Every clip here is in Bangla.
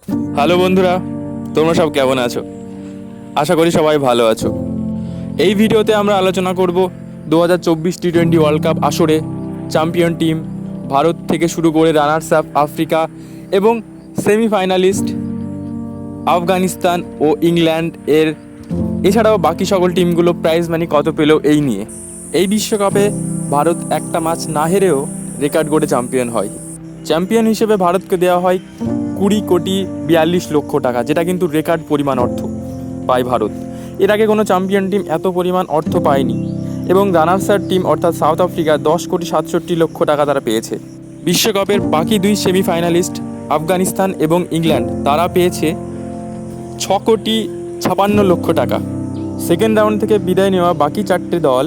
হ্যালো বন্ধুরা, তোমরা সব কেমন আছো? আশা করি সবাই ভালো আছো। এই ভিডিওতে আমরা আলোচনা করব 2024 টি20 ওয়ার্ল্ড কাপ আসরে চ্যাম্পিয়ন টিম ভারত থেকে শুরু করে রানার্স আপ আফ্রিকা এবং সেমিফাইনালিস্ট আফগানিস্তান ও ইংল্যান্ড এর এছাড়াও বাকি সকল টিমগুলো প্রাইজ মানি কত পেল এই নিয়ে। এই বিশ্বকাপে ভারত একটা ম্যাচ না হেরেও রেকর্ড গড়ে চ্যাম্পিয়ন হয়। চ্যাম্পিয়ন হিসেবে ভারতকে দেওয়া হয় 20,42,00,000 টাকা, যেটা কিন্তু রেকর্ড পরিমাণ অর্থ পায় ভারত। এর আগে কোনো চ্যাম্পিয়ন টিম এত পরিমাণ অর্থ পায়নি এবং রানার্সার টিম অর্থাৎ সাউথ আফ্রিকা 10,67,00,000 টাকা তারা পেয়েছে। বিশ্বকাপের বাকি দুই সেমিফাইনালিস্ট আফগানিস্তান এবং ইংল্যান্ড তারা পেয়েছে 6,56,00,000 টাকা। সেকেন্ড রাউন্ড থেকে বিদায় নেওয়া বাকি চারটে দল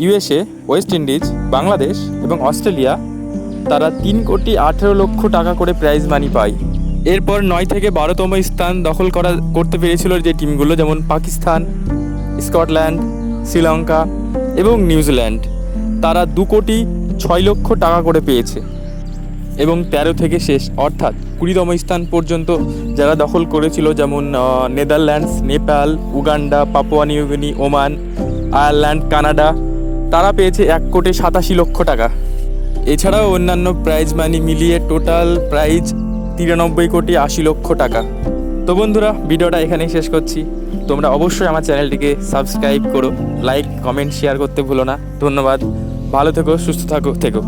ইউএসএ, ওয়েস্ট ইন্ডিজ, বাংলাদেশ এবং অস্ট্রেলিয়া তারা 3,18,00,000 টাকা করে প্রাইজ মানি পায়। এরপর 9 থেকে 12তম স্থান দখল করতে পেরেছিল যে টিমগুলো, যেমন পাকিস্তান, স্কটল্যান্ড, শ্রীলঙ্কা এবং নিউজিল্যান্ড, তারা 2,06,00,000 টাকা করে পেয়েছে। এবং 13 থেকে শেষ অর্থাৎ 20তম স্থান পর্যন্ত যারা দখল করেছিল, যেমন Netherlands, Nepal, Uganda, Papua New Guinea, Oman, Ireland, Canada, তারা পেয়েছে 1,87,00,000 টাকা। এছাড়াও অন্যান্য প্রাইজ মানি মিলিয়ে টোটাল প্রাইজ 93,80,00,000 টাকা। তো বন্ধুরা, ভিডিওটা এখানেই শেষ করছি। তোমরা অবশ্যই আমার চ্যানেলটিকে সাবস্ক্রাইব করো, লাইক, কমেন্ট, শেয়ার করতে ভুলো না। ধন্যবাদ। ভালো থেকো, সুস্থ থেকো।